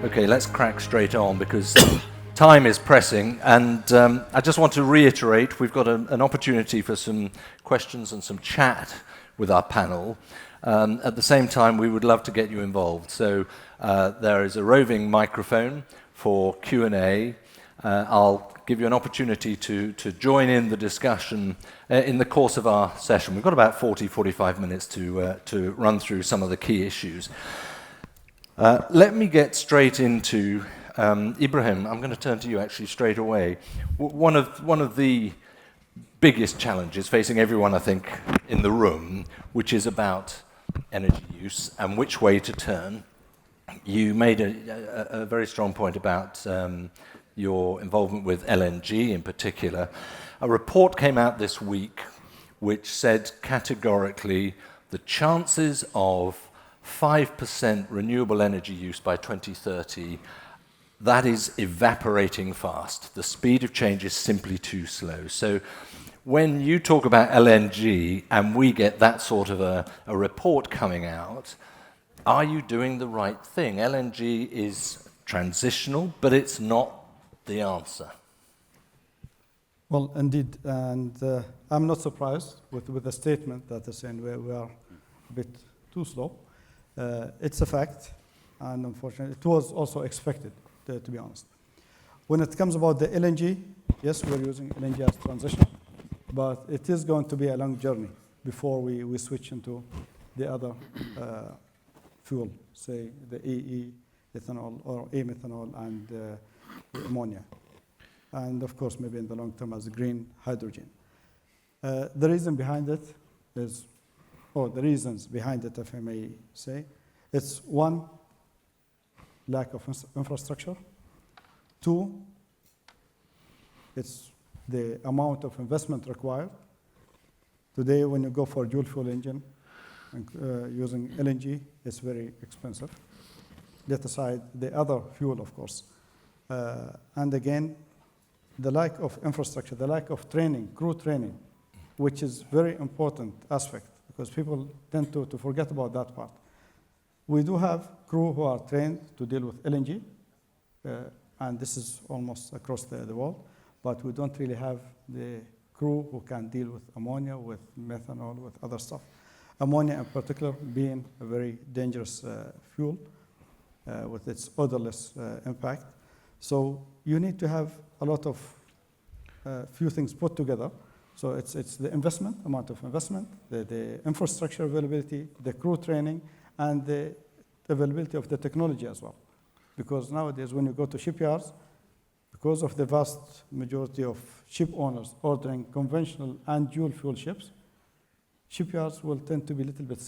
Okay, let's crack straight on because time is pressing, and I just want to reiterate we've got an opportunity for some questions and some chat with our panel. At the same time, we would love to get you involved. So there is a roving microphone for Q&A. I'll give you an opportunity to join in the discussion in the course of our session. We've got about 45 minutes to run through some of the key issues. Let me get straight into Ibrahim. I'm going to turn to you actually straight away. One of the biggest challenges facing everyone, I think, in the room, which is about energy use and which way to turn. You made a very strong point about your involvement with LNG in particular. A report came out this week which said categorically the chances of 5% renewable energy use by 2030, that is evaporating fast. The speed of change is simply too slow. So when you talk about LNG and we get that sort of a report coming out, are you doing the right thing? LNG is transitional, but it's not the answer. Well, indeed, and I'm not surprised with the statement that is saying we are a bit too slow. It's a fact, and unfortunately, it was also expected, to be honest. When it comes about the LNG, yes, we're using LNG as transition, but it is going to be a long journey before we switch into the other fuel, say the EE ethanol or A-methanol and the ammonia. And of course, maybe in the long term as green hydrogen. The reason behind it is, or the reasons behind it, if I may say, it's one, lack of infrastructure. Two, it's the amount of investment required. Today, when you go for dual fuel engine and using LNG, it's very expensive. Let aside the other fuel, of course. And again, the lack of infrastructure, the lack of training, crew training, which is very important aspect because people tend to forget about that part. We do have crew who are trained to deal with LNG, and this is almost across the world, but we don't really have the crew who can deal with ammonia, with methanol, with other stuff. Ammonia in particular being a very dangerous fuel with its odorless impact. So you need to have a lot of few things put together. So it's the investment, amount of investment, the infrastructure availability, the crew training, and the availability of the technology as well. Because nowadays when you go to shipyards, because of the vast majority of ship owners ordering conventional and dual fuel ships, shipyards will tend to be a little bit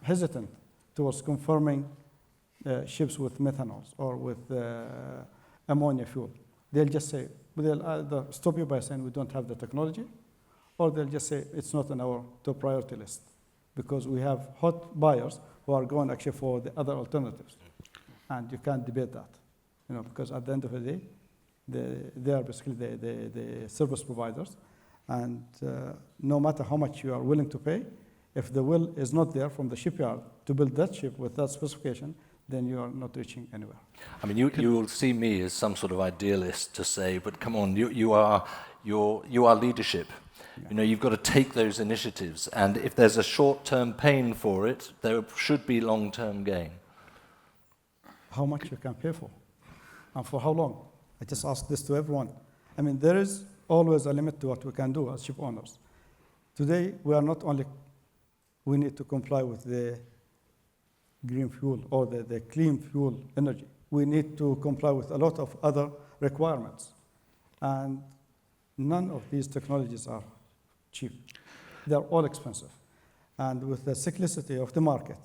hesitant towards confirming ships with methanols or with ammonia fuel. They'll just say, they'll either stop you by saying we don't have the technology, or they'll just say it's not on our top priority list because we have hot buyers who are going actually for the other alternatives. And you can't debate that, because at the end of the day, they are basically the service providers. And no matter how much you are willing to pay, if the will is not there from the shipyard to build that ship with that specification, then you are not reaching anywhere. I mean, you will see me as some sort of idealist to say, but come on, you are leadership. Yeah. You've got to take those initiatives, and if there's a short-term pain for it, there should be long-term gain. How much you can pay for, and for how long? I just ask this to everyone. I mean, there is always a limit to what we can do as ship owners. Today, we need to comply with the green fuel or the clean fuel energy. We need to comply with a lot of other requirements. And none of these technologies are cheap. They're all expensive. And with the cyclicity of the market,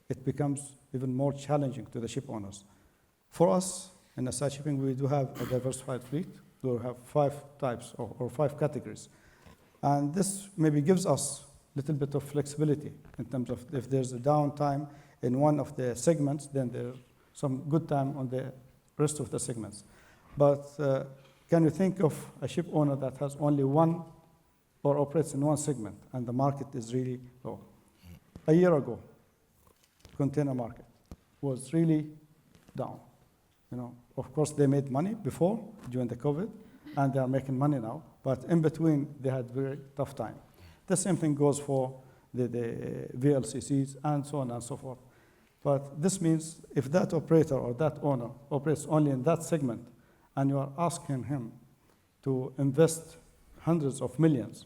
it becomes even more challenging to the ship owners. For us, in Aside Shipping, we do have a diversified fleet. We have 5 types or 5 categories. And this maybe gives us a little bit of flexibility in terms of if there's a downtime in one of the segments, then there's some good time on the rest of the segments. But can you think of a ship owner that has only one or operates in one segment and the market is really low? A year ago, container market was really down. Of course, they made money before, during the COVID, and they are making money now. But in between, they had very tough time. The same thing goes for the VLCCs and so on and so forth. But this means if that operator or that owner operates only in that segment, and you are asking him to invest hundreds of millions,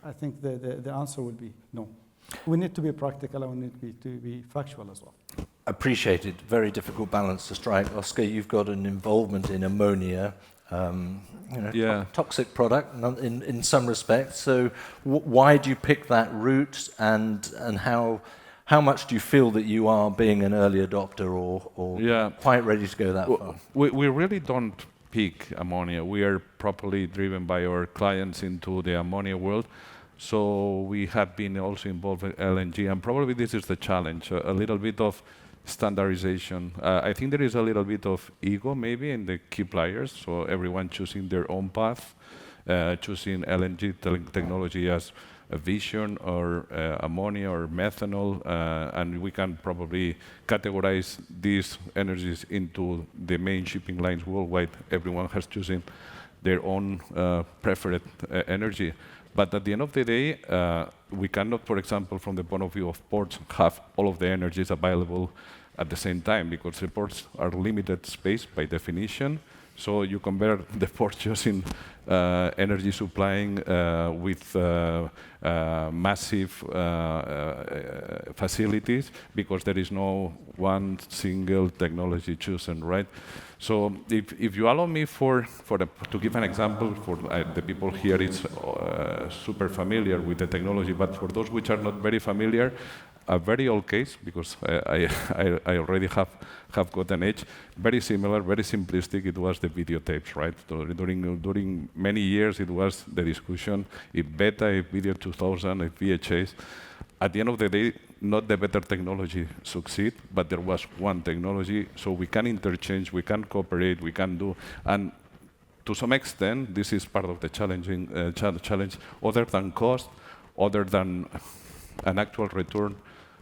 I think the answer would be no. We need to be practical, and we need to be factual as well. Appreciated. Very difficult balance to strike. Oscar, you've got an involvement in ammonia, toxic product in some respects. So why do you pick that route, and how much do you feel that you are being an early adopter or quite ready to go that far? We really don't pick ammonia. We are properly driven by our clients into the ammonia world. So we have been also involved with LNG, and probably this is the challenge, a little bit of standardization. I think there is a little bit of ego maybe in the key players, so everyone choosing their own path, choosing LNG technology as a vision, or ammonia or methanol, and we can probably categorize these energies into the main shipping lines worldwide. Everyone has chosen their own preferred energy. But at the end of the day, we cannot, for example, from the point of view of ports, have all of the energies available at the same time, because the ports are limited space by definition. So you compare the port using energy supplying with massive facilities, because there is no one single technology chosen, right? So if you allow me to give an example, for the people here, it's super familiar with the technology, but for those which are not very familiar, a very old case, because I already have got an age, very similar, very simplistic. It was the videotapes, right? So during many years, it was the discussion, if beta, if video 2000, if VHS. At the end of the day, not the better technology succeed, but there was one technology, so we can interchange, we can cooperate, we can do, and to some extent, this is part of the challenge, other than cost, other than an actual return,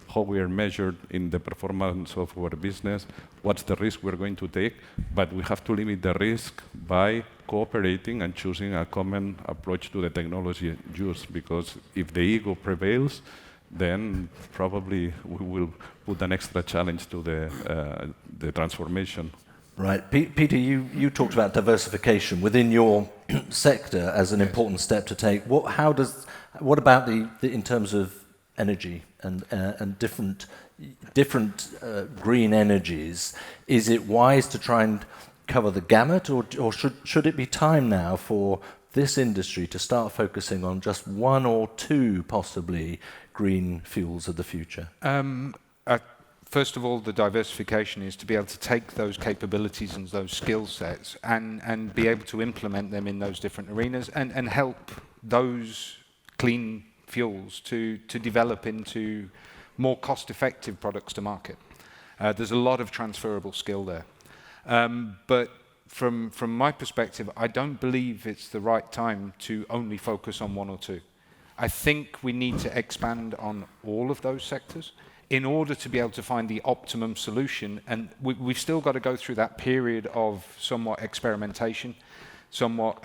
how we are measured in the performance of our business, what's the risk we're going to take, but we have to limit the risk by cooperating and choosing a common approach to the technology used, because if the ego prevails, then probably we will put an extra challenge to the transformation. Right. Peter, you talked about diversification within your sector as an important step to take. What about in terms of energy and different green energies? Is it wise to try and cover the gamut, or should it be time now for this industry to start focusing on just one or two possibly green fuels of the future? First of all, the diversification is to be able to take those capabilities and those skill sets and be able to implement them in those different arenas and help those clean fuels to develop into more cost-effective products to market. There's a lot of transferable skill there. But from my perspective, I don't believe it's the right time to only focus on one or two. I think we need to expand on all of those sectors in order to be able to find the optimum solution. And we've still got to go through that period of somewhat experimentation, somewhat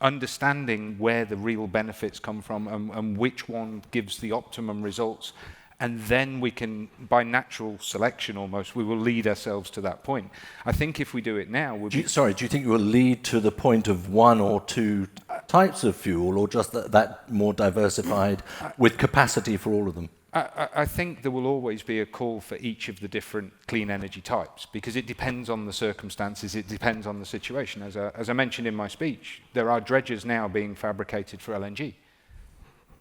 understanding where the real benefits come from and which one gives the optimum results. And then we can, by natural selection almost, we will lead ourselves to that point. I think if we do it now... do you think you will lead to the point of one or two types of fuel, or just that more diversified with capacity for all of them? I think there will always be a call for each of the different clean energy types, because it depends on the circumstances, it depends on the situation. As I mentioned in my speech, there are dredgers now being fabricated for LNG.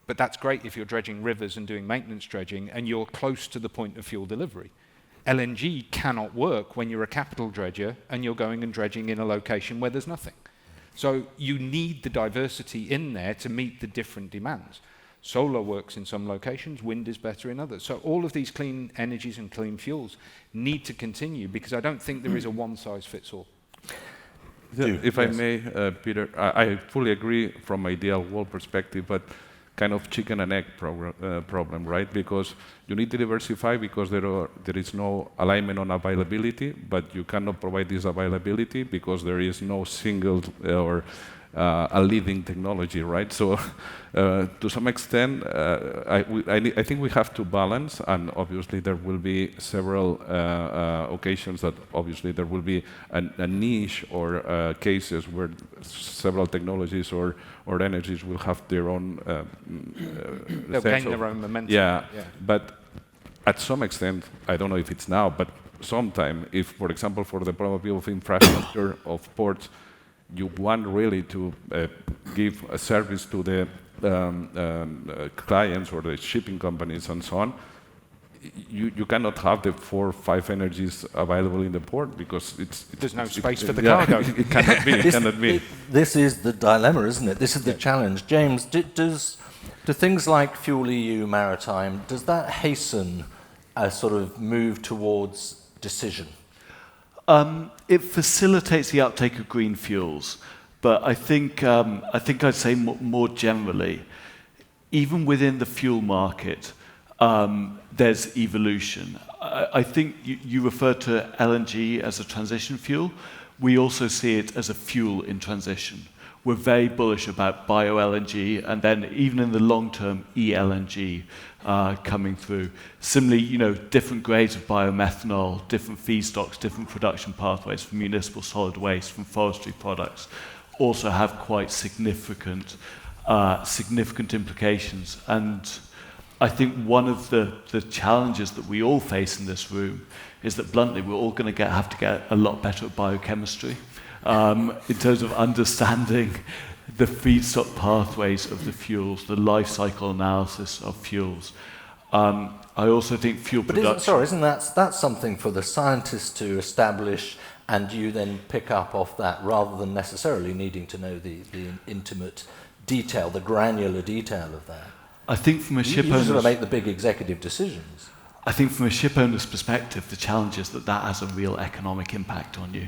But that's great if you're dredging rivers and doing maintenance dredging and you're close to the point of fuel delivery. LNG cannot work when you're a capital dredger and you're going and dredging in a location where there's nothing. So you need the diversity in there to meet the different demands. Solar works in some locations, wind is better in others. So all of these clean energies and clean fuels need to continue, because I don't think there is a one-size-fits-all. If I may, Peter, I fully agree from ideal world perspective, but kind of chicken and egg problem, right? Because you need to diversify because there is no alignment on availability, but you cannot provide this availability because there is no single or a leading technology, right? So to some extent, I think we have to balance, and obviously there will be several occasions that obviously there will be a niche or cases where several technologies or energies will have their own they'll gain their own momentum. Yeah, but at some extent, I don't know if it's now, but sometime, if, for example, for the probability of infrastructure of ports, you want really to give a service to the clients or the shipping companies and so on, you cannot have the 4 or 5 energies available in the port because there's no space for the cargo. It cannot be. It cannot be. This is the dilemma, isn't it? This is the challenge. James, do things like Fuel EU Maritime, does that hasten a sort of move towards decision? It facilitates the uptake of green fuels, but I think I'd say more generally, even within the fuel market, there's evolution. I think you refer to LNG as a transition fuel. We also see it as a fuel in transition. We're very bullish about bio-LNG, and then even in the long term, e-LNG coming through. Similarly, different grades of biomethanol, different feedstocks, different production pathways from municipal solid waste, from forestry products, also have quite significant implications. And I think one of the challenges that we all face in this room is that bluntly, we're all going to have to get a lot better at biochemistry. In terms of understanding the feedstock pathways of the fuels, the life cycle analysis of fuels. I also think fuel production... Isn't that something for the scientists to establish, and you then pick up off that, rather than necessarily needing to know the intimate detail, the granular detail of that? I think from a ship owner's... You sort of make the big executive decisions. I think from a ship owner's perspective, the challenge is that has a real economic impact on you.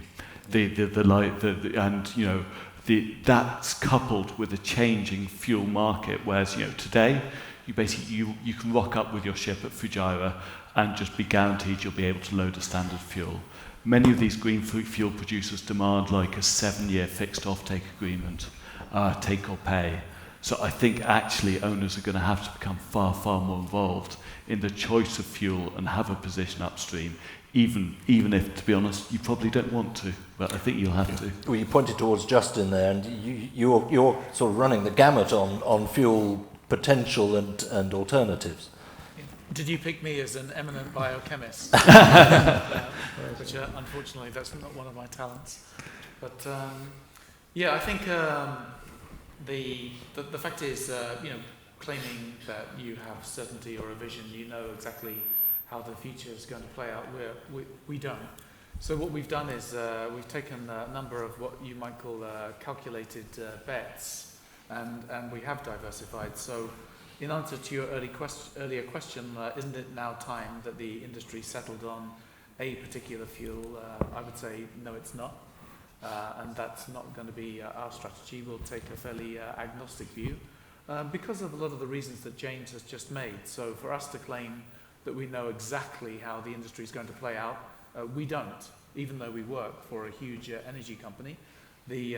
That's coupled with a changing fuel market, whereas today you can rock up with your ship at Fujairah and just be guaranteed you'll be able to load a standard fuel. Many of these green fuel producers demand like a 7-year fixed offtake agreement, take or pay. So I think actually owners are going to have to become far, far more involved in the choice of fuel and have a position upstream. Even if, to be honest, you probably don't want to, but I think you'll have to. Well, you pointed towards Justin there, and you're sort of running the gamut on fuel potential and alternatives. Did you pick me as an eminent biochemist? Which unfortunately, that's not one of my talents. But I think the fact is, claiming that you have certainty or a vision, you know exactly how the future is going to play out. We don't. So what we've done is we've taken a number of what you might call calculated bets, and we have diversified. So in answer to your earlier question, isn't it now time that the industry settled on a particular fuel? I would say no, it's not. And that's not going to be our strategy. We'll take a fairly agnostic view because of a lot of the reasons that James has just made. So for us to claim that we know exactly how the industry is going to play out, we don't, even though we work for a huge energy company. The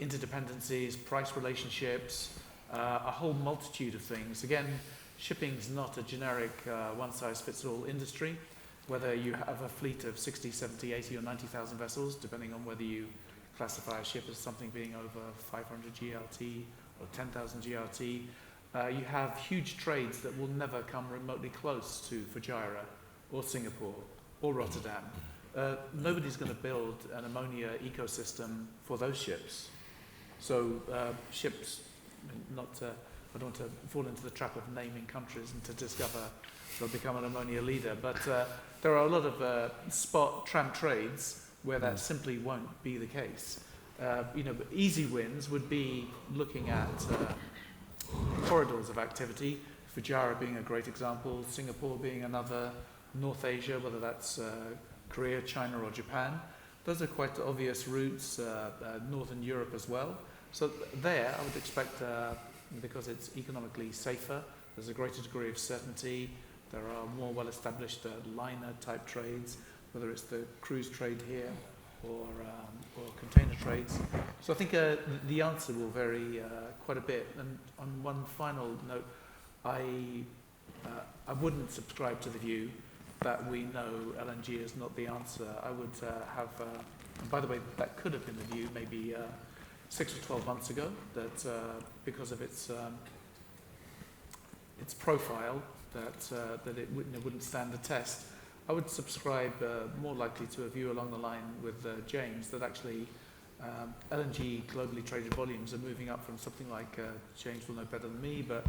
interdependencies, price relationships, a whole multitude of things. Again, shipping's not a generic one-size-fits-all industry. Whether you have a fleet of 60, 70, 80 or 90,000 vessels, depending on whether you classify a ship as something being over 500 GRT or 10,000 GRT, you have huge trades that will never come remotely close to Fujairah or Singapore or Rotterdam. Nobody's going to build an ammonia ecosystem for those ships. So ships, I don't want to fall into the trap of naming countries and to discover they'll become an ammonia leader, but there are a lot of spot tramp trades where that simply won't be the case. Easy wins would be looking at corridors of activity, Fujairah being a great example, Singapore being another, North Asia, whether that's Korea, China or Japan. Those are quite obvious routes, Northern Europe as well. So there I would expect because it's economically safer. There's a greater degree of certainty. There are more well-established liner-type trades, whether it's the cruise trade here or container trades. So I think the answer will vary quite a bit. And on one final note, I wouldn't subscribe to the view that we know LNG is not the answer. I would have, and by the way, that could have been the view maybe 6 or 12 months ago, that because of its profile, that it wouldn't stand the test. I would subscribe more likely to a view along the line with James, that actually LNG globally traded volumes are moving up from something like, James will know better than me, but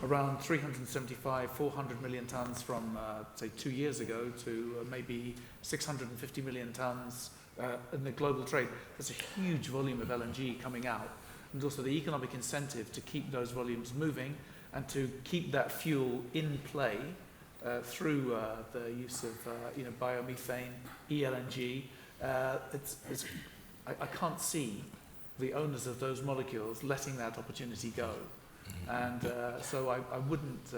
around 375, 400 million tons from, say, 2 years ago to maybe 650 million tons in the global trade. There's a huge volume of LNG coming out, and also the economic incentive to keep those volumes moving and to keep that fuel in play through the use of biomethane, eLNG. I can't see the owners of those molecules letting that opportunity go, and so I wouldn't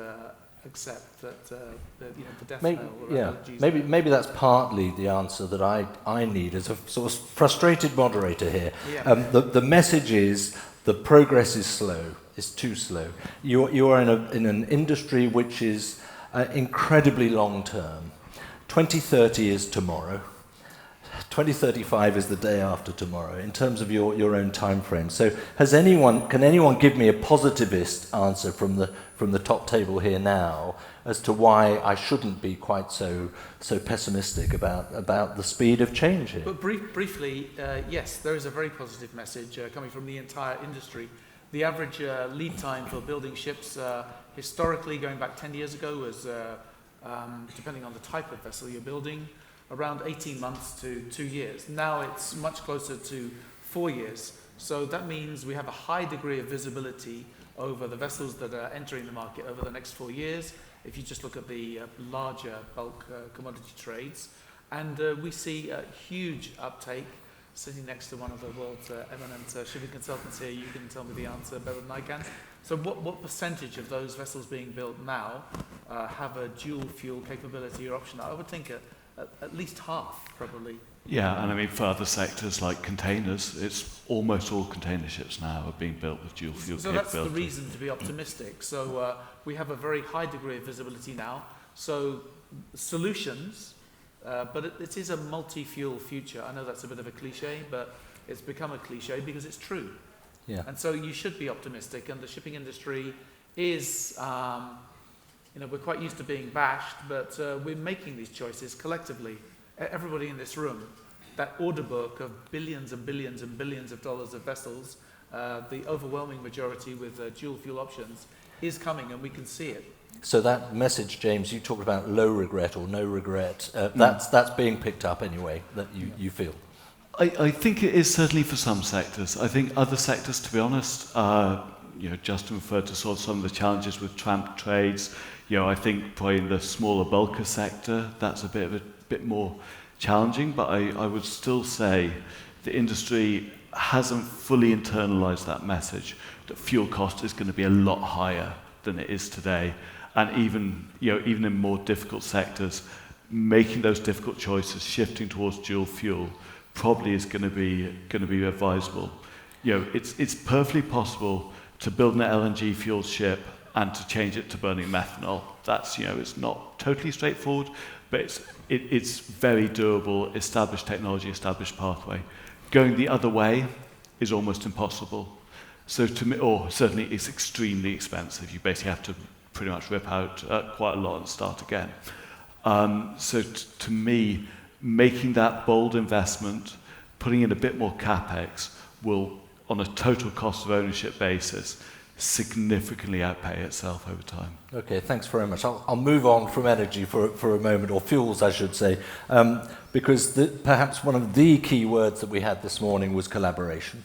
accept that the death knell or LNGs. Maybe that's partly the answer that I need as a sort of frustrated moderator here. Yeah. The message is the progress is slow. It's too slow. You are in an industry which is incredibly long term. 2030 is tomorrow. 2035 is the day after tomorrow in terms of your own time frame. So can anyone give me a positivist answer from the top table here now as to why I shouldn't be quite so pessimistic about the speed of change here? But briefly, yes, there is a very positive message coming from the entire industry. The average lead time for building ships historically, going back 10 years ago, was, depending on the type of vessel you're building, around 18 months to 2 years. Now it's much closer to 4 years. So that means we have a high degree of visibility over the vessels that are entering the market over the next 4 years, if you just look at the larger bulk commodity trades. And we see a huge uptake. Sitting next to one of the world's eminent shipping consultants here, you can tell me the answer better than I can. So what percentage of those vessels being built now have a dual fuel capability or option? I would think at least half, probably. Yeah, and I mean, for other sectors like containers, it's almost all container ships now are being built with dual fuel capability. So that's the reason to be optimistic. So we have a very high degree of visibility now. So solutions, but it is a multi-fuel future. I know that's a bit of a cliche, but it's become a cliche because it's true. Yeah. And so you should be optimistic, and the shipping industry is, we're quite used to being bashed, but we're making these choices collectively. Everybody in this room, that order book of billions and billions and billions of dollars of vessels, the overwhelming majority with dual fuel options, is coming, and we can see it. So that message, James, you talked about low regret or no regret. That's being picked up anyway, that you feel. I think it is certainly for some sectors. I think other sectors, to be honest, Justin referred to sort of some of the challenges with tramp trades. I think probably in the smaller bulker sector, that's a bit more challenging. But I would still say the industry hasn't fully internalized that message that fuel cost is going to be a lot higher than it is today. And even in more difficult sectors, making those difficult choices, shifting towards dual fuel, probably is going to be advisable. It's perfectly possible to build an LNG fueled ship and to change it to burning methanol. That's it's not totally straightforward, but it's very durable, established technology, established pathway. Going the other way is almost impossible. So to me, or certainly it's extremely expensive. You basically have to pretty much rip out quite a lot and start again. So to me, making that bold investment, putting in a bit more capex, will, on a total cost of ownership basis, significantly outpay itself over time. Okay, thanks very much. I'll move on from energy for a moment, or fuels, I should say, because perhaps one of the key words that we had this morning was collaboration,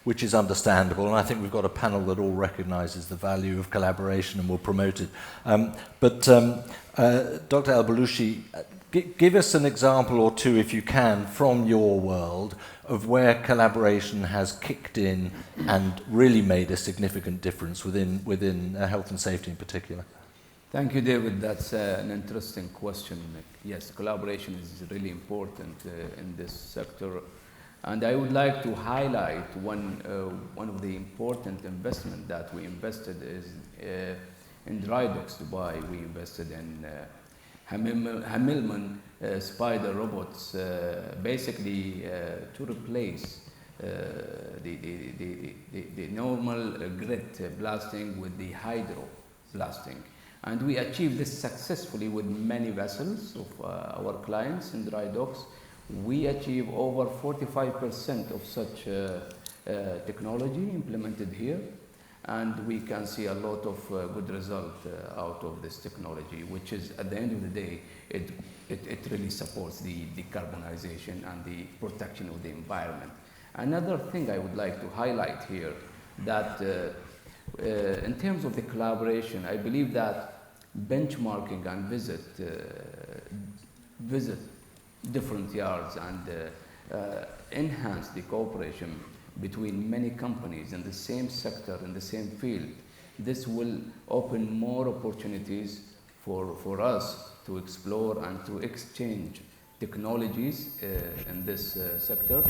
which is understandable, and I think we've got a panel that all recognises the value of collaboration and will promote it. But Dr. Al-Balushi, Give us an example or two, if you can, from your world of where collaboration has kicked in and really made a significant difference within health and safety in particular. Thank you, David. That's an interesting question. Yes, collaboration is really important in this sector. And I would like to highlight one of the important investment that we invested is in Dry Docks Dubai. We invested in Hamilman spider robots, basically to replace the normal grit blasting with the hydro blasting. And we achieved this successfully with many vessels of our clients in dry docks. We achieve over 45% of such technology implemented here. And we can see a lot of good result out of this technology, which is, at the end of the day, it really supports the decarbonization and the protection of the environment. Another thing I would like to highlight here, that in terms of the collaboration, I believe that benchmarking and visit different yards and enhance the cooperation between many companies in the same sector, in the same field. This will open more opportunities for us to explore and to exchange technologies in this sector.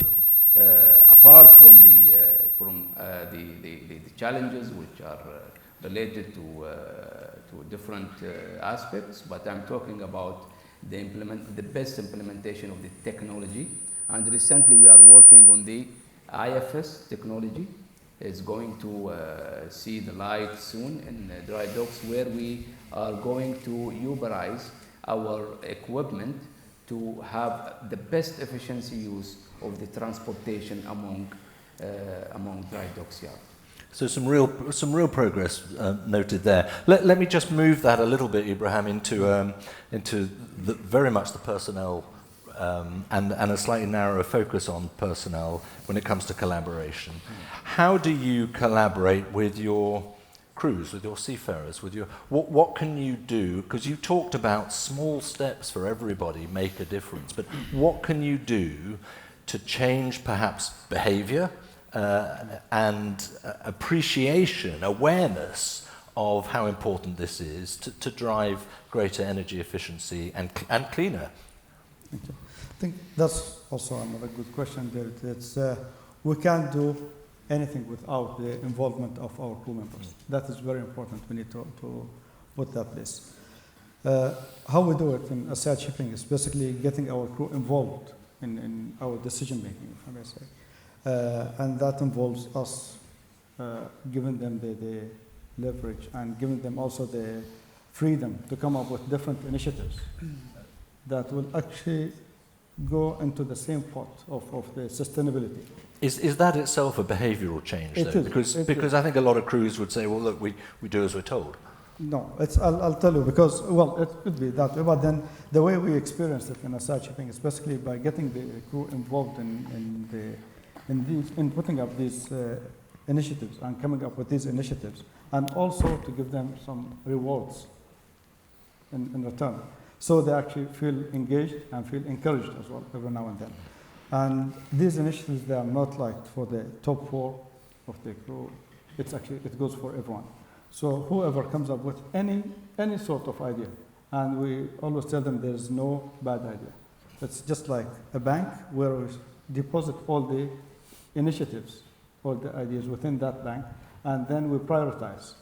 Apart from the challenges which are related to different aspects, but I'm talking about the best implementation of the technology. And recently we are working on the IFS technology. Is going to see the light soon in dry docks, where we are going to Uberize our equipment to have the best efficiency use of the transportation among dry docks yards. So some real progress noted there. Let me just move that a little bit, Ibrahim, into very much the personnel and a slightly narrower focus on personnel when it comes to collaboration. How do you collaborate with your crews, with your seafarers, with your what can you do? Because you talked about small steps for everybody make a difference, but what can you do to change perhaps behavior and appreciation, awareness of how important this is to drive greater energy efficiency and cleaner? I think that's also another good question, David. It's, we can't do anything without the involvement of our crew members. That is very important. We need to put that place. How we do it in Asad Shipping is basically getting our crew involved in our decision making, if I may say. And that involves us giving them the leverage and giving them also the freedom to come up with different initiatives that will actually go into the same pot of the sustainability. Is that itself a behavioural change, though? Because I think a lot of crews would say, well, look, we do as we're told. No, I'll tell you, because, well, it could be that way, but then the way we experienced it in Asad Shipping is basically by getting the crew involved in putting up these initiatives and coming up with these initiatives, and also to give them some rewards in return. So they actually feel engaged and feel encouraged as well every now and then. And these initiatives, they are not like for the top 4 of the crew. It's actually, it goes for everyone. So whoever comes up with any sort of idea, and we always tell them there's no bad idea. It's just like a bank where we deposit all the initiatives, all the ideas within that bank, and then we prioritize.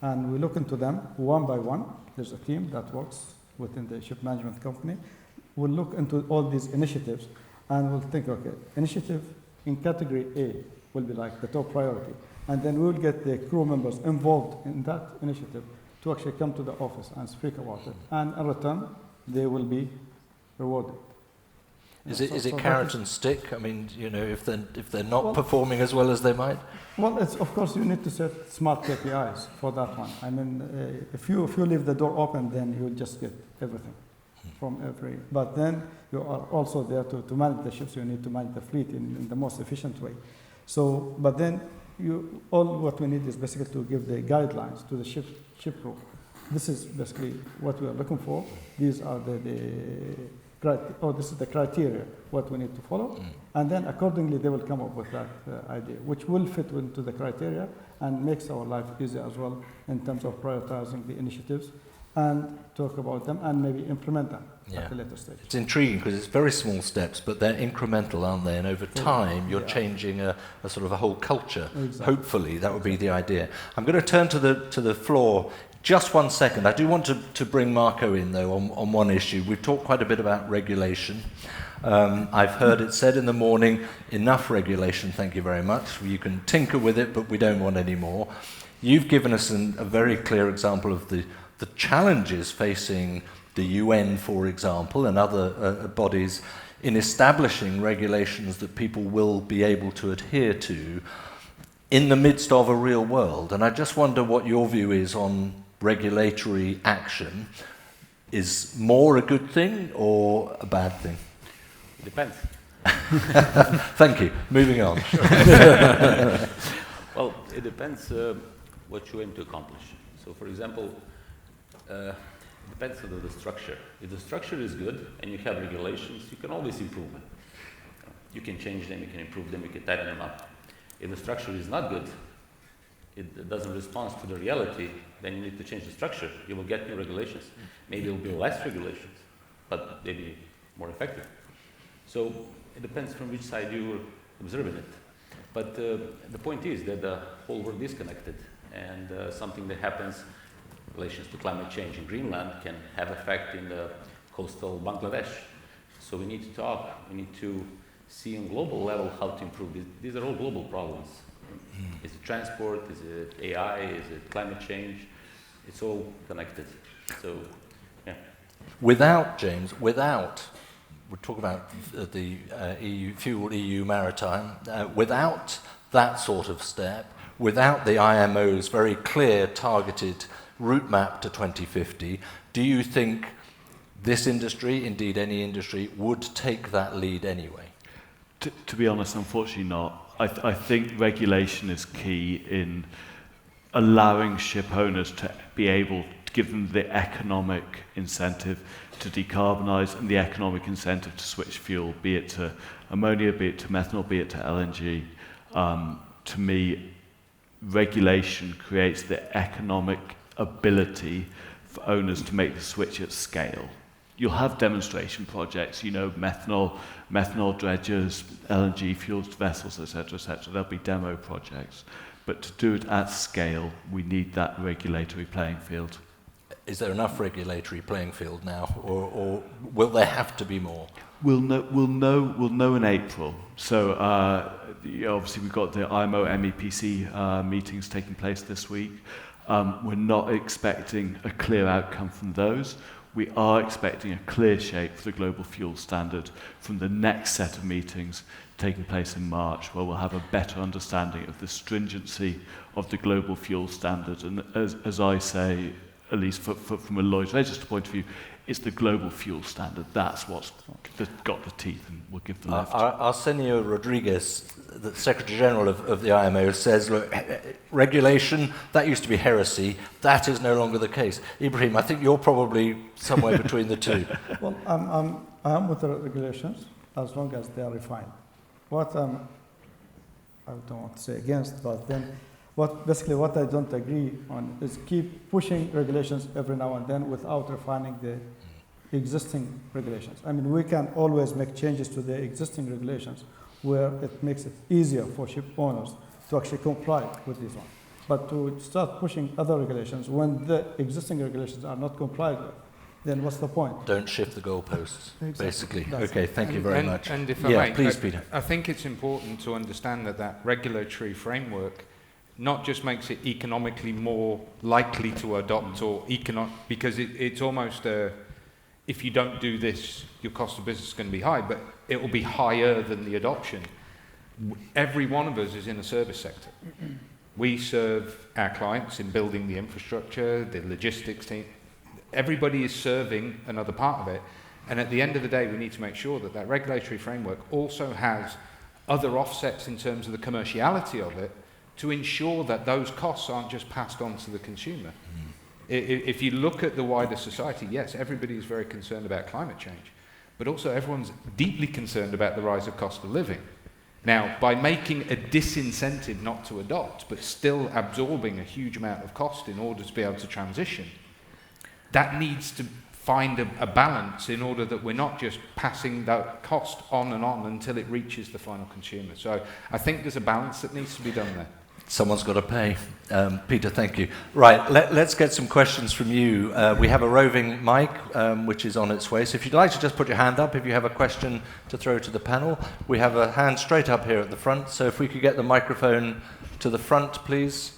And we look into them one by one. There's a team that works within the ship management company. We'll look into all these initiatives and we'll think, okay, initiative in category A will be like the top priority. And then we'll get the crew members involved in that initiative to actually come to the office and speak about it. And in return, they will be rewarded. Is it carrot and stick? I mean, you know, if they're not performing as well as they might? Well, it's, of course, you need to set smart KPIs for that one. I mean, if you leave the door open, then you'll just get everything from every. But then you are also there to manage the ships. You need to manage the fleet in the most efficient way. So, but then all what we need is basically to give the guidelines to the ship crew this is basically what we are looking for. These are this is the criteria, what we need to follow. And then accordingly, they will come up with that idea, which will fit into the criteria and makes our life easier as well in terms of prioritizing the initiatives and talk about them and maybe implement them at a later stage. It's intriguing because it's very small steps, but they're incremental, aren't they? And over time, you're changing a sort of a whole culture. Exactly. Hopefully, that would be the idea. I'm going to turn to the floor. Just 1 second. I do want to bring Marco in, though, on one issue. We've talked quite a bit about regulation. I've heard it said in the morning, enough regulation, thank you very much. You can tinker with it, but we don't want any more. You've given us a very clear example of the challenges facing the UN, for example, and other bodies in establishing regulations that people will be able to adhere to in the midst of a real world. And I just wonder what your view is on regulatory action. Is more a good thing or a bad thing? Depends. Thank you. Moving on. Well, it depends what you aim to accomplish. So, for example, it depends on the structure. If the structure is good and you have regulations, you can always improve them. You can change them, you can improve them, you can tighten them up. If the structure is not good, it doesn't respond to the reality, then you need to change the structure. You will get new regulations. Maybe it will be less regulations, but maybe more effective. So it depends from which side you're observing it. But the point is that the whole world is connected, and something that happens in relations to climate change in Greenland can have effect in the coastal Bangladesh. So we need to talk, we need to see on global level how to improve this. These are all global problems. Is it transport? Is it AI? Is it climate change? It's all connected. So, yeah. Without we talk about the EU fuel, EU maritime. Without that sort of step, without the IMO's very clear targeted route map to 2050, do you think this industry, indeed any industry, would take that lead anyway? To be honest, unfortunately not. I think regulation is key in allowing ship owners to be able to give them the economic incentive to decarbonise and the economic incentive to switch fuel, be it to ammonia, be it to methanol, be it to LNG. To me, regulation creates the economic ability for owners to make the switch at scale. You'll have demonstration projects, methanol dredgers, LNG fueled vessels, etc., etc. There'll be demo projects. But to do it at scale, we need that regulatory playing field. Is there enough regulatory playing field now, or will there have to be more? We'll know in April. So obviously we've got the IMO MEPC meetings taking place this week. We're not expecting a clear outcome from those. We are expecting a clear shape for the global fuel standard from the next set of meetings taking place in March, where we'll have a better understanding of the stringency of the global fuel standard. And as I say, at least from a Lloyd's Register point of view, it's the global fuel standard. That's what's got the teeth and will give the lift. Arsenio Rodriguez, the Secretary General of the IMO, says, look, regulation, that used to be heresy. That is no longer the case. Ibrahim, I think you're probably somewhere between the two. Well, I'm with the regulations as long as they are refined. What I don't want to say against, but then what I don't agree on is keep pushing regulations every now and then without refining the existing regulations. I mean, we can always make changes to the existing regulations where it makes it easier for ship owners to actually comply with these ones. But to start pushing other regulations when the existing regulations are not complied with, then what's the point? Don't shift the goalposts, basically. That's okay, thank you very much. And if I may, please, Peter. I think it's important to understand that regulatory framework not just makes it economically more likely to adopt because it's almost if you don't do this, your cost of business is going to be high, but it will be higher than the adoption. Every one of us is in a service sector. We serve our clients in building the infrastructure, the logistics team. Everybody is serving another part of it. And at the end of the day, we need to make sure that regulatory framework also has other offsets in terms of the commerciality of it to ensure that those costs aren't just passed on to the consumer. If you look at the wider society, yes, everybody is very concerned about climate change, but also everyone's deeply concerned about the rise of cost of living. Now, by making a disincentive not to adopt, but still absorbing a huge amount of cost in order to be able to transition, that needs to find a balance in order that we're not just passing that cost on and on until it reaches the final consumer. So I think there's a balance that needs to be done there. Someone's got to pay. Peter, thank you. Right, let's get some questions from you. We have a roving mic, which is on its way. So if you'd like to just put your hand up if you have a question to throw to the panel. We have a hand straight up here at the front. So if we could get the microphone to the front, please.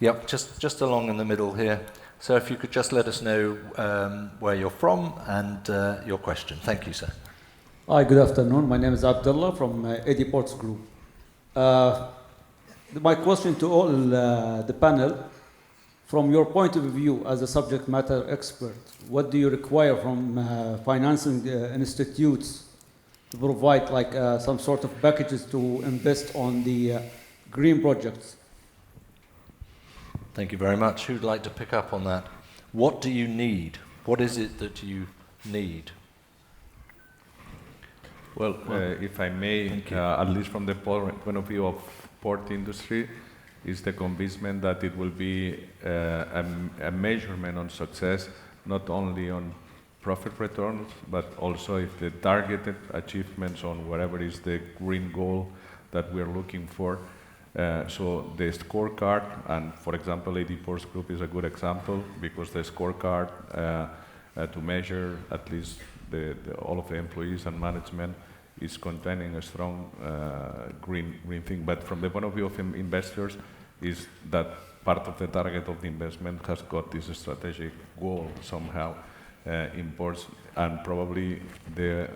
Yep, just along in the middle here. So if you could just let us know where you're from and your question. Thank you, sir. Hi, good afternoon. My name is Abdullah from AD Ports Group. My question to all the panel, from your point of view as a subject matter expert, what do you require from financing institutes to provide like some sort of packages to invest on the green projects? Thank you very much. Who'd like to pick up on that? What do you need? What is it that you need? Well, if I may, at least from the point of view of port industry, is the convincement that it will be a measurement on success, not only on profit returns, but also if the targeted achievements on whatever is the green goal that we're looking for. So the scorecard, and for example, AD Ports Group is a good example because the scorecard to measure at least all of the employees and management is containing a strong green thing. But from the point of view of investors, is that part of the target of the investment has got this strategic goal somehow in ports, and probably the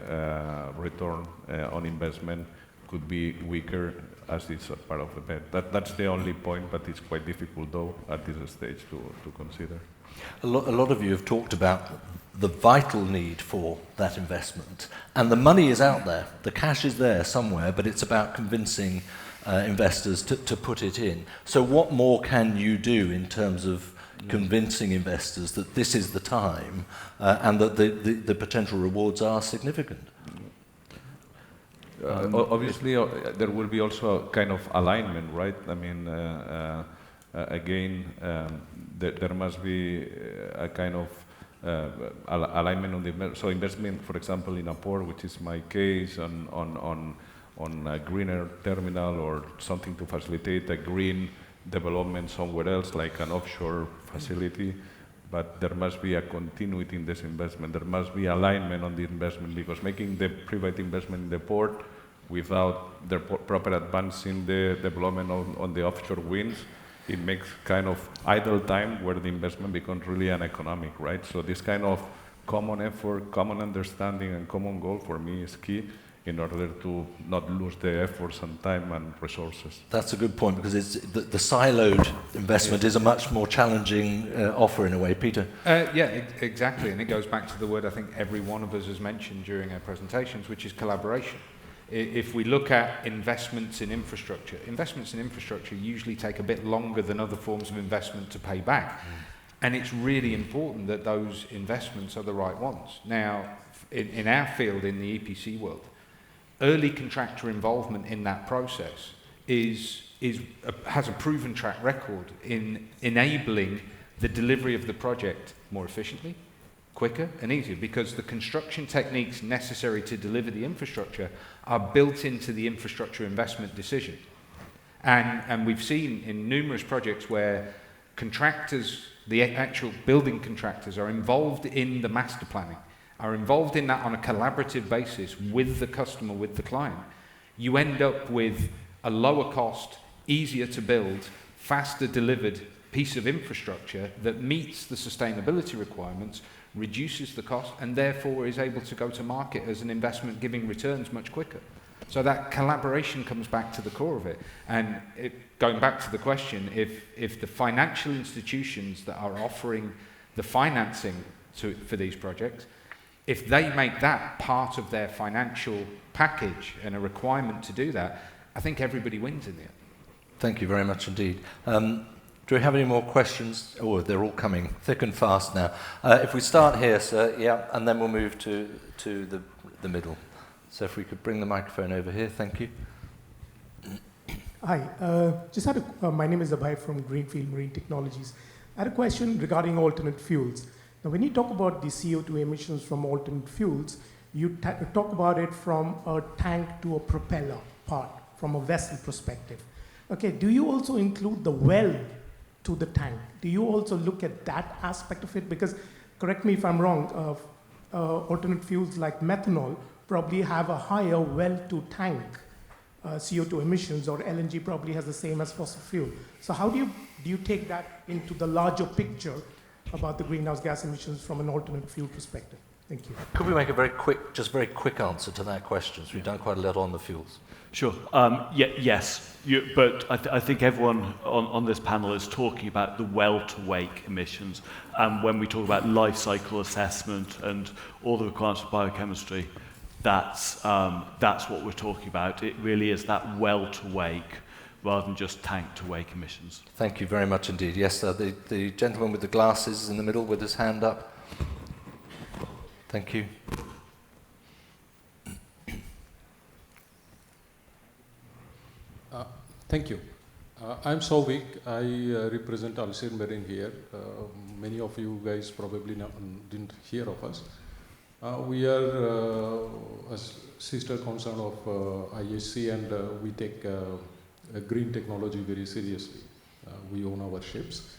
return on investment could be weaker as it's a part of the bet. That's the only point, but it's quite difficult though at this stage to consider. A lot of you have talked about the vital need for that investment, and the money is out there. The cash is there somewhere, but it's about convincing investors to put it in. So what more can you do in terms of convincing investors that this is the time and that the potential rewards are significant? Obviously, there will be also a kind of alignment, right? I mean, again, there must be a kind of alignment on the so investment, for example, in a port, which is my case, on a greener terminal or something to facilitate a green development somewhere else, like an offshore facility. But there must be a continuity in this investment. There must be alignment on the investment, because making the private investment in the port without the proper advancing the development on the offshore winds, it makes kind of idle time where the investment becomes really uneconomic, right? So this kind of common effort, common understanding, and common goal for me is key in order to not lose the efforts and time and resources. That's a good point, because it's the siloed investment is a much more challenging offer in a way. Peter? Yeah, exactly. And it goes back to the word I think every one of us has mentioned during our presentations, which is collaboration. If we look at investments in infrastructure usually take a bit longer than other forms of investment to pay back. And it's really important that those investments are the right ones. Now, in our field, in the EPC world, early contractor involvement in that process has a proven track record in enabling the delivery of the project more efficiently, quicker and easier, because the construction techniques necessary to deliver the infrastructure are built into the infrastructure investment decision. And we've seen in numerous projects where contractors, the actual building contractors, are involved in the master planning, are involved in that on a collaborative basis with the customer, with the client. You end up with a lower cost, easier to build, faster delivered piece of infrastructure that meets the sustainability requirements, reduces the cost, and therefore is able to go to market as an investment giving returns much quicker. So that collaboration comes back to the core of it. And going back to the question, if the financial institutions that are offering the financing for these projects, if they make that part of their financial package and a requirement to do that, I think everybody wins in the end. Thank you very much indeed. Do we have any more questions? Oh, they're all coming thick and fast now. If we start here, sir, yeah, and then we'll move to the middle. So if we could bring the microphone over here, thank you. Hi, my name is Abhay from Greenfield Marine Technologies. I had a question regarding alternate fuels. Now, when you talk about the CO2 emissions from alternate fuels, you talk about it from a tank to a propeller part, from a vessel perspective. Okay, do you also include the well to the tank? Do you also look at that aspect of it? Because, correct me if I'm wrong, alternate fuels like methanol probably have a higher well-to-tank CO2 emissions, or LNG probably has the same as fossil fuel. So how do you take that into the larger picture about the greenhouse gas emissions from an alternate fuel perspective? Thank you. Could we make a very quick answer to that question? So we've done quite a lot on the fuels. Sure. Yes, but I think everyone on this panel is talking about the well-to-wake emissions. When we talk about life cycle assessment and all the requirements of biochemistry, that's what we're talking about. It really is that well-to-wake rather than just tank-to-wake emissions. Thank you very much indeed. Yes, sir, the gentleman with the glasses in the middle with his hand up. Thank you. Thank you. I'm Souvik. I represent Alcir Marine here. Many of you guys probably didn't hear of us. We are a sister concern of ISC, and we take green technology very seriously. We own our ships.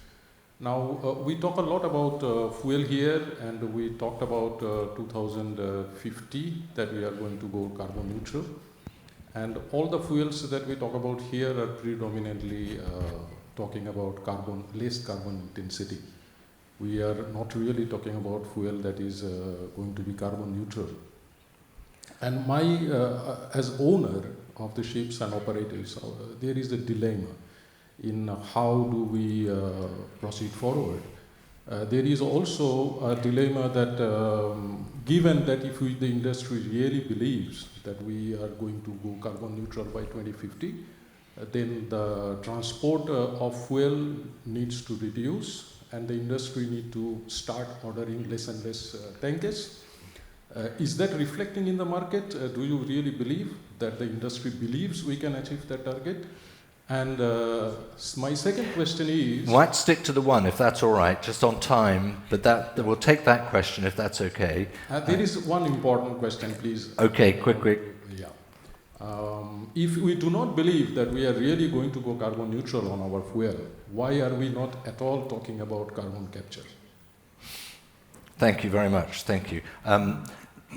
Now, we talk a lot about fuel here, and we talked about 2050 that we are going to go carbon neutral. And all the fuels that we talk about here are predominantly talking about less carbon intensity. We are not really talking about fuel that is going to be carbon neutral. And as owner of the ships and operators, there is a dilemma in how do we proceed forward. There is also a dilemma that given that if the industry really believes that we are going to go carbon neutral by 2050, then the transport of fuel needs to reduce, and the industry need to start ordering less and less tankers. Is that reflecting in the market? Do you really believe that the industry believes we can achieve that target? And my second question is... Might stick to the one, if that's all right, just on time, but we'll take that question if that's okay. There is one important question, please. Okay, quick. Yeah. If we do not believe that we are really going to go carbon neutral on our fuel, why are we not at all talking about carbon capture? Thank you very much. Thank you.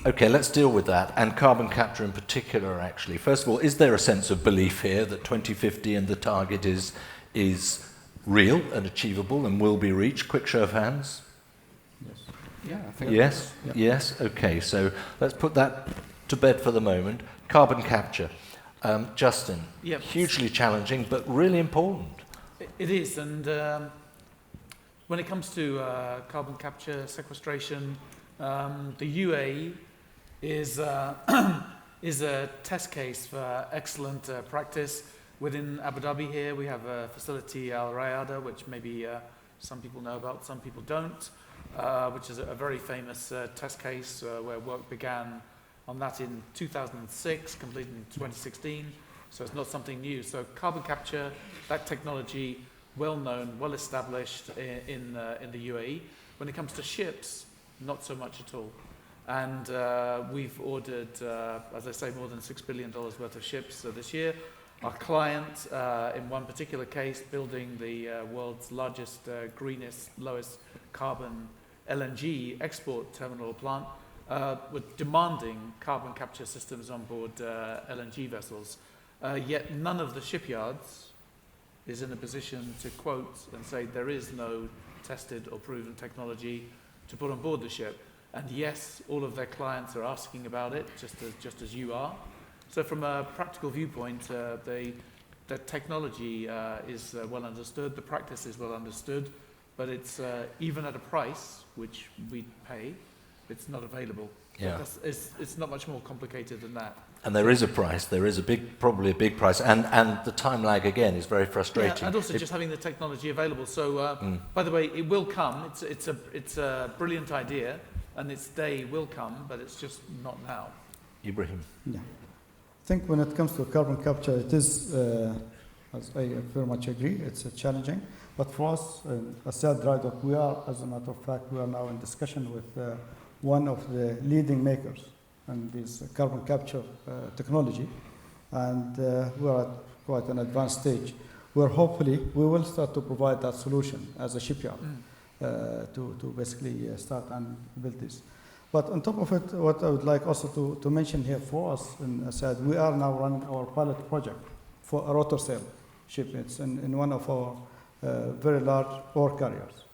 Okay, let's deal with that, and carbon capture in particular, actually. First of all, is there a sense of belief here that 2050 and the target is real and achievable and will be reached? Quick show of hands. Yes. Yeah, I think yes? Yeah. Yes? Okay, so let's put that to bed for the moment. Carbon capture. Justin, Yep. hugely challenging, but really important. It is, and when it comes to carbon capture, sequestration, the UAE is a test case for excellent practice. Within Abu Dhabi here, we have a facility, Al Rayada, which maybe some people know about, some people don't, which is a very famous test case where work began on that in 2006, completed in 2016, so it's not something new. So carbon capture, that technology, well known, well established in the UAE. When it comes to ships, not so much at all. And we've ordered, as I say, more than $6 billion worth of ships this year. Our client, in one particular case, building the world's largest, greenest, lowest carbon LNG export terminal plant, were demanding carbon capture systems on board LNG vessels. Yet none of the shipyards is in a position to quote and say there is no tested or proven technology to put on board the ship. And yes, all of their clients are asking about it, just as you are. So from a practical viewpoint, the technology is well understood, the practice is well understood, but it's even at a price which we pay, it's not available. Yeah. It's not much more complicated than that. And there is a price. There is probably a big price, and the time lag again is very frustrating. Yeah, and also just having the technology available. So, by the way, it will come. It's a brilliant idea, and its day will come, but it's just not now. Ibrahim. Yeah. I think when it comes to carbon capture, it is, as I very much agree, it's challenging. But for us, as said, Dry Dock, we are, as a matter of fact, we are now in discussion with one of the leading makers in this carbon capture technology. And we are at quite an advanced stage where hopefully we will start to provide that solution as a shipyard to basically start and build this. But on top of it, what I would like also to mention here for us, and as I said, we are now running our pilot project for a rotor sail ship. It's in one of our very large ore carriers.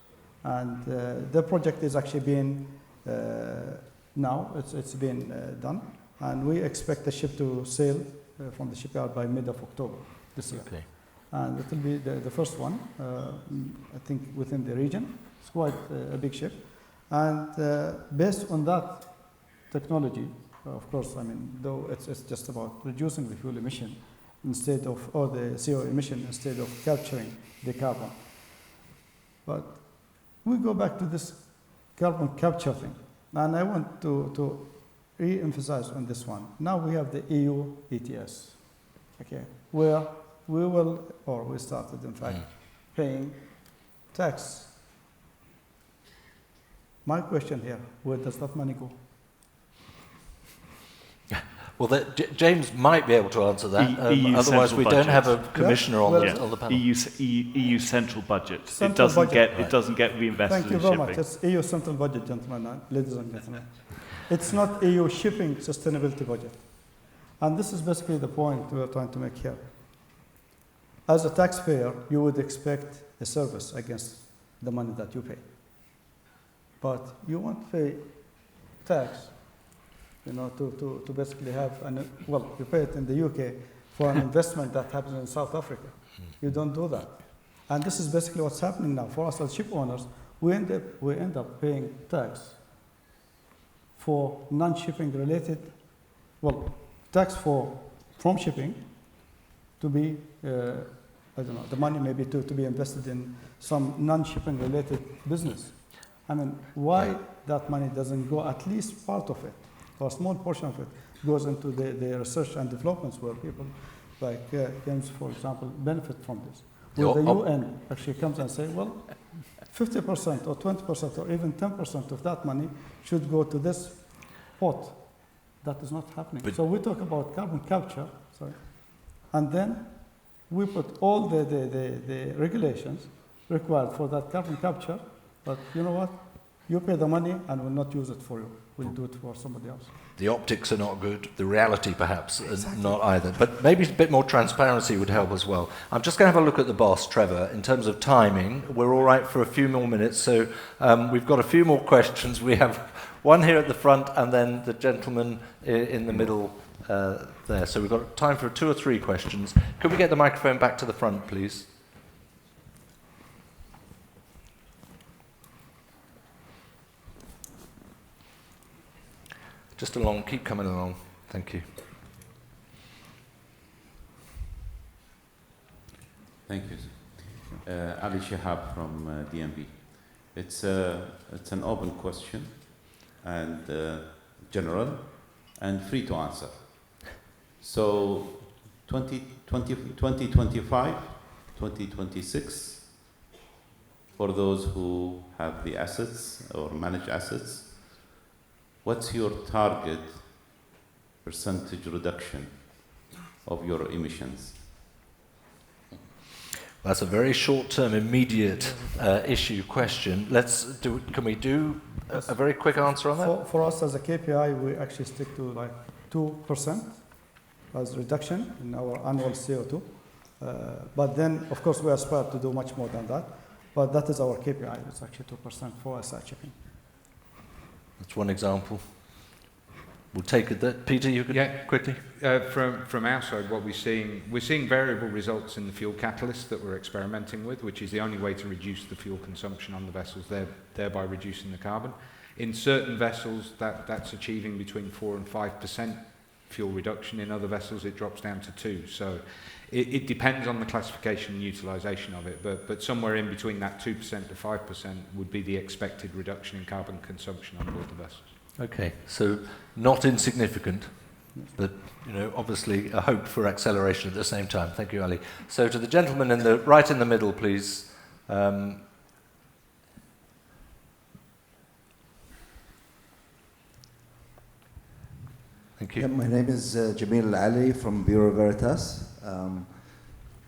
And the project is actually being, now it's been done. And we expect the ship to sail from the shipyard by mid of October this year. Okay. And it will be the first one, I think, within the region. It's quite a big ship. And based on that technology, of course, I mean, though it's just about reducing the fuel emission instead of, or the CO emission instead of capturing the carbon. But we go back to this carbon capture thing. And I want to re-emphasize on this one. Now we have the EU ETS, okay, where we will, or we started, in fact, paying tax. My question here, where does that money go? Well, James might be able to answer that. Otherwise, we don't have a commissioner on the panel. EU central budget. Central it doesn't get reinvested in shipping. Thank you very much. It's EU central budget, gentlemen, ladies and gentlemen. It's not EU shipping sustainability budget. And this is basically the point we're trying to make here. As a taxpayer, you would expect a service against the money that you pay. But you won't pay tax, you know, to basically have, well, you pay it in the UK for an investment that happens in South Africa. You don't do that. And this is basically what's happening now. For us as ship owners, we end up paying tax for non-shipping related, well, tax from shipping to be, I don't know, the money maybe to be invested in some non-shipping related business. I mean, why that money doesn't go, at least part of it, or a small portion of it, goes into the research and developments where people like James, for example, benefit from this. Where the UN actually comes and say, well, 50% or 20% or even 10% of that money should go to this pot. That is not happening. So we talk about carbon capture, and then we put all the regulations required for that carbon capture. But you know what? You pay the money and we'll not use it for you. We'll do it for somebody else. The optics are not good. The reality, perhaps, is not either. But maybe a bit more transparency would help as well. I'm just going to have a look at the boss, Trevor. In terms of timing, we're all right for a few more minutes. So we've got a few more questions. We have one here at the front and then the gentleman in the middle there. So we've got time for 2 or 3 questions. Could we get the microphone back to the front, please? Just along, keep coming along. Thank you. Thank you. Ali Shihab from DMB. It's an open question and general and free to answer. So 2025, 2026, for those who have the assets or manage assets, what's your target percentage reduction of your emissions? That's a very short-term, immediate issue question. Can we do a very quick answer on that? For us as a KPI, we actually stick to like 2% as reduction in our annual CO2. But then, of course, we aspire to do much more than that. But that is our KPI. It's actually 2% for us at shipping. That's one example. We'll take it. Peter, you could quickly. From our side, what we're seeing variable results in the fuel catalyst that we're experimenting with, which is the only way to reduce the fuel consumption on the vessels, thereby reducing the carbon. In certain vessels, that's achieving between 4 and 5% fuel reduction. In other vessels, it drops down to 2. So it depends on the classification and utilisation of it, but somewhere in between that 2% to 5% would be the expected reduction in carbon consumption on board the vessels. Okay, so not insignificant, but obviously a hope for acceleration at the same time. Thank you, Ali. So to the gentleman right in the middle, please. Thank you. Yeah, my name is Jamil Ali from Bureau Veritas.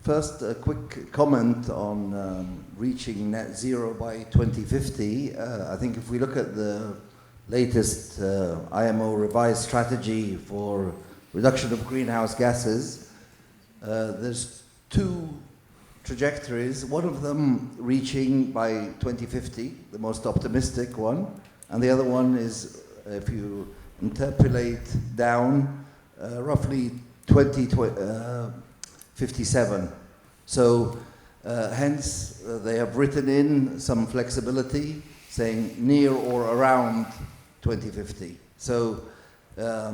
First, a quick comment on reaching net zero by 2050. I think if we look at the latest IMO revised strategy for reduction of greenhouse gases, there's 2 trajectories. One of them reaching by 2050, the most optimistic one, and the other one is, if you interpolate down, roughly 2057. So hence they have written in some flexibility saying near or around 2050. So I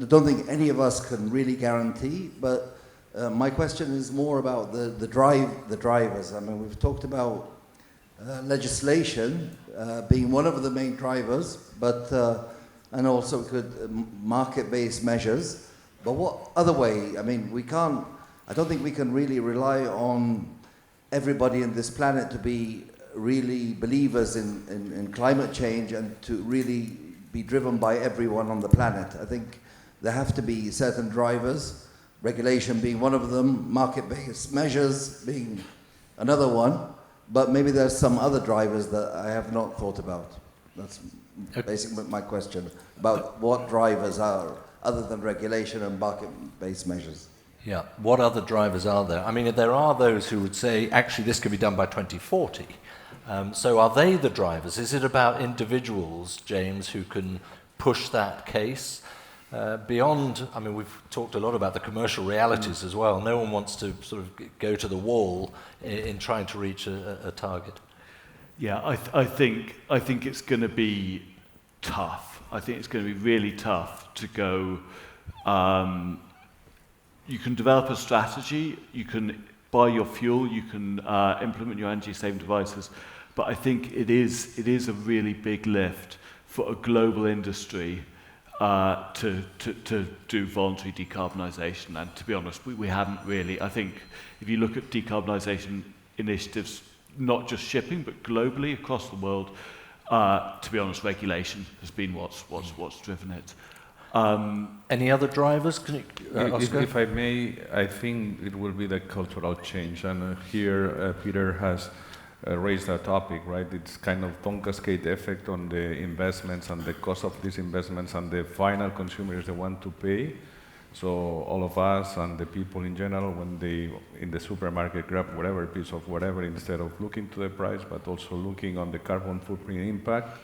don't think any of us can really guarantee, but my question is more about the drivers. I mean, we've talked about legislation being one of the main drivers, but and also market-based measures. But what other way? I mean, I don't think we can really rely on everybody in this planet to be really believers in climate change and to really be driven by everyone on the planet. I think there have to be certain drivers, regulation being one of them, market-based measures being another one, but maybe there's some other drivers that I have not thought about. That's basically my question, about what drivers are, other than regulation and market-based measures. Yeah, what other drivers are there? I mean, there are those who would say, actually, this could be done by 2040. So are they the drivers? Is it about individuals, James, who can push that case? Beyond, I mean, we've talked a lot about the commercial realities as well. No one wants to sort of go to the wall in trying to reach a target. Yeah, I think it's going to be tough. I think it's going to be really tough to go. You can develop a strategy, you can buy your fuel, you can implement your energy-saving devices, but I think it is a really big lift for a global industry to do voluntary decarbonisation. And to be honest, we haven't really. I think if you look at decarbonisation initiatives, not just shipping, but globally across the world, to be honest, regulation has been what's driven it. Any other drivers? Can you, Oscar? If I may, I think it will be the cultural change. And here Peter has raised that topic, right? It's kind of cascade effect on the investments and the cost of these investments, and the final consumer is the one to pay. So all of us and the people in general, when they in the supermarket grab whatever piece of whatever, instead of looking to the price, but also looking on the carbon footprint impact,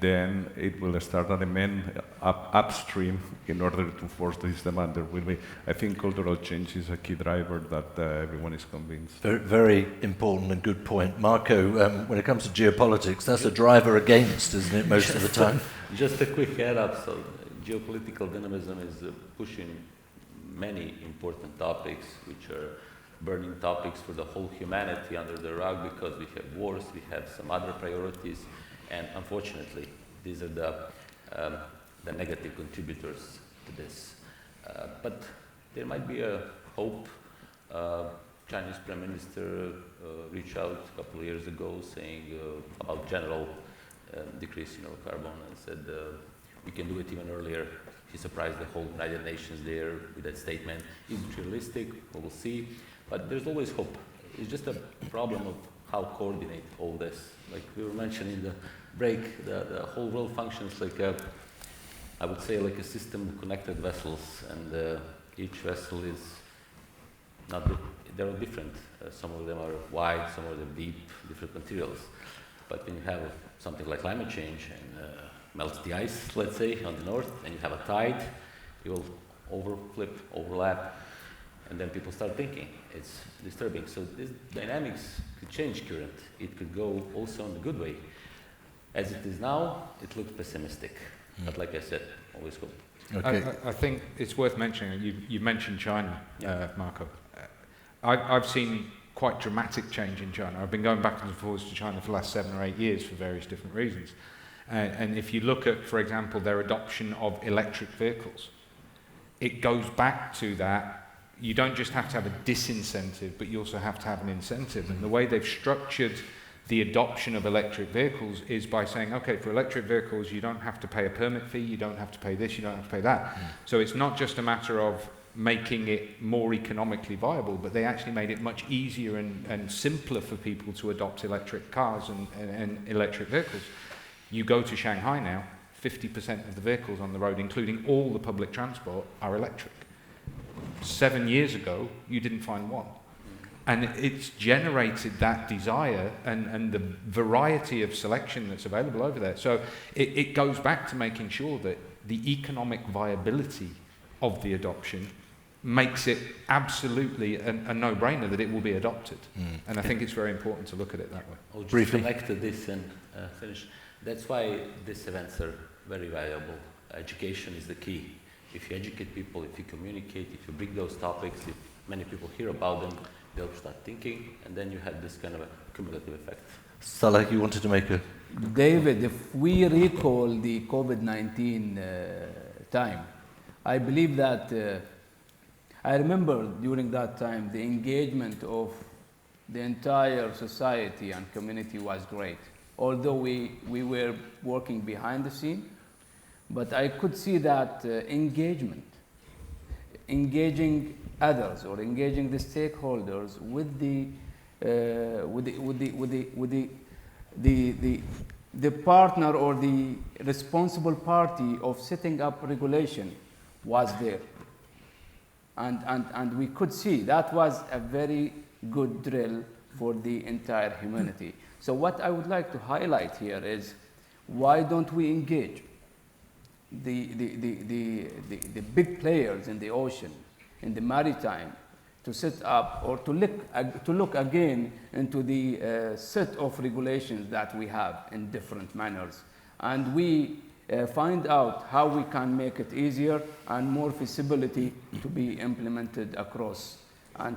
then it will start a demand upstream in order to force this demand. There will be, I think, cultural change is a key driver that everyone is convinced. Very, very important and good point. Marco, when it comes to geopolitics, that's a driver against, isn't it, most of the time? Just a quick add-up. So geopolitical dynamism is pushing many important topics, which are burning topics for the whole humanity under the rug, because we have wars, we have some other priorities. And unfortunately, these are the negative contributors to this. But there might be a hope. Chinese Prime Minister reached out a couple of years ago saying about general decrease in our carbon, and said we can do it even earlier. He surprised the whole United Nations there with that statement. Is it realistic? We will see. But there's always hope. It's just a problem of how coordinate all this. Like we were mentioning in the break, the whole world functions like I would say like a system of connected vessels, and each vessel is not, they're all different. Some of them are wide, some of them deep, different materials. But when you have something like climate change and melts the ice, let's say, on the north, and you have a tide, you will overlap, and then people start thinking. It's disturbing. So this dynamics could change current. It could go also in a good way. As it is now, it looks pessimistic. But like I said, always hope. Okay. I think it's worth mentioning, you mentioned China, Marco. I've seen quite dramatic change in China. I've been going back and forwards to China for the last 7 or 8 years for various different reasons. And if you look at, for example, their adoption of electric vehicles, it goes back to that. You don't just have to have a disincentive, but you also have to have an incentive. And the way they've structured the adoption of electric vehicles is by saying, okay, for electric vehicles, you don't have to pay a permit fee, you don't have to pay this, you don't have to pay that. So it's not just a matter of making it more economically viable, but they actually made it much easier and simpler for people to adopt electric cars and electric vehicles. You go to Shanghai now, 50% of the vehicles on the road, including all the public transport, are electric. 7 years ago, you didn't find one. And it's generated that desire and the variety of selection that's available over there. So it goes back to making sure that the economic viability of the adoption makes it absolutely a no-brainer that it will be adopted. And I think it's very important to look at it that way. I'll just Briefly connect to this and finish. That's why these events are very valuable. Education is the key. If you educate people, if you communicate, if you bring those topics, if many people hear about them, they'll start thinking, and then you have this kind of a cumulative effect. Salah, you wanted to make a... David, if we recall the COVID-19 time, I believe that, I remember during that time, the engagement of the entire society and community was great. Although we were working behind the scene, but I could see that engaging others or engaging the stakeholders with the partner or the responsible party of setting up regulation was there. And we could see that was a very good drill for the entire humanity. So what I would like to highlight here is, why don't we engage the big players in the ocean, in the maritime, to set up or to look again into the set of regulations that we have in different manners, and we find out how we can make it easier and more feasibility to be implemented across, and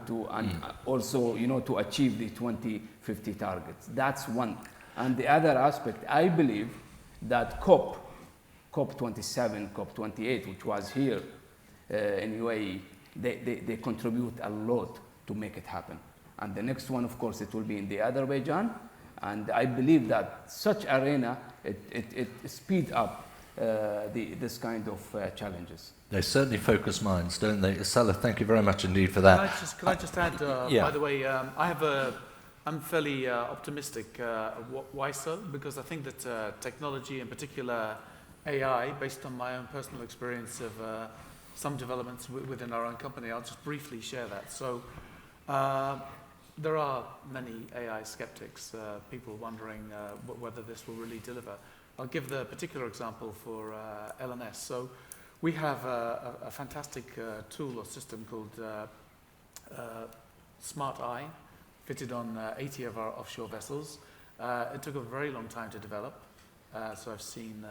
also to achieve the 2050 targets. That's one. And the other aspect, I believe that COP27, COP28, which was here in UAE, they contribute a lot to make it happen. And the next one, of course, it will be in Azerbaijan. And I believe that such arena, it speeds up this kind of challenges. They certainly focus minds, don't they? Salah, thank you very much indeed for that. Can I just add, by the way, I'm fairly optimistic. Why so? Because I think that technology, in particular AI, based on my own personal experience of some developments within our own company, I'll just briefly share that. So there are many AI skeptics, people wondering whether this will really deliver. I'll give the particular example for LNS. So we have a fantastic tool or system called Smart Eye, fitted on 80 of our offshore vessels. It took a very long time to develop, so I've seen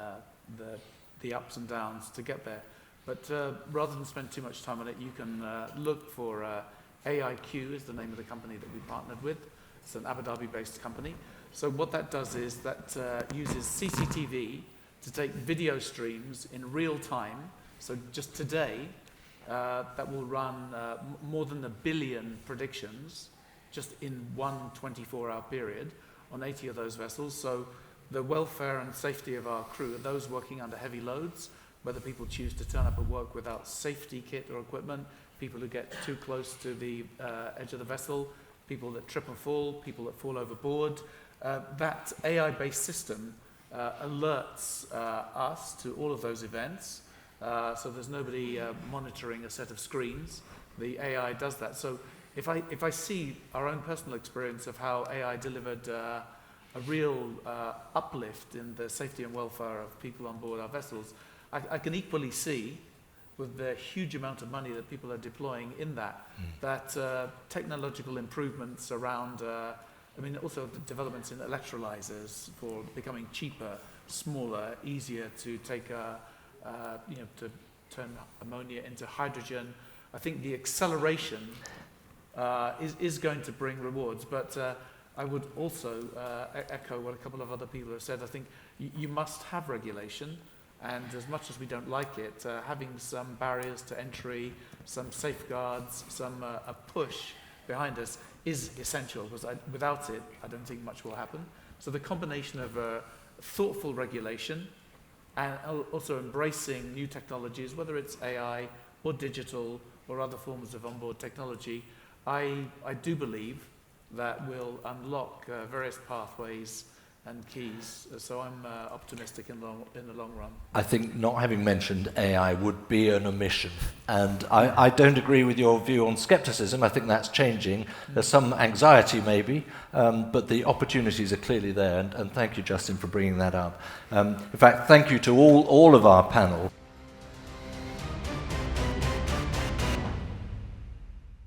the ups and downs to get there. But rather than spend too much time on it, you can look for AIQ is the name of the company that we partnered with. It's an Abu Dhabi-based company. So what that does is that uses CCTV to take video streams in real time. So just today, that will run more than 1 billion predictions just in one 24-hour period on 80 of those vessels. So the welfare and safety of our crew, those working under heavy loads, whether people choose to turn up at work without safety kit or equipment, people who get too close to the edge of the vessel, people that trip and fall, people that fall overboard. That AI-based system alerts us to all of those events. So there's nobody monitoring a set of screens. The AI does that. So if I see our own personal experience of how AI delivered a real uplift in the safety and welfare of people on board our vessels, I can equally see, with the huge amount of money that people are deploying in that, that technological improvements around, also the developments in electrolyzers for becoming cheaper, smaller, easier to take, to turn ammonia into hydrogen. I think the acceleration is going to bring rewards, but I would also echo what a couple of other people have said. I think you must have regulation, and as much as we don't like it, having some barriers to entry, some safeguards, some a push behind us is essential, because without it, I don't think much will happen. So the combination of thoughtful regulation and also embracing new technologies, whether it's AI or digital or other forms of onboard technology, I do believe that will unlock various pathways and keys. So I'm optimistic in the long run. I think not having mentioned AI would be an omission. And I don't agree with your view on skepticism. I think that's changing. There's some anxiety maybe, but the opportunities are clearly there. And thank you, Justin, for bringing that up. In fact, thank you to all of our panel.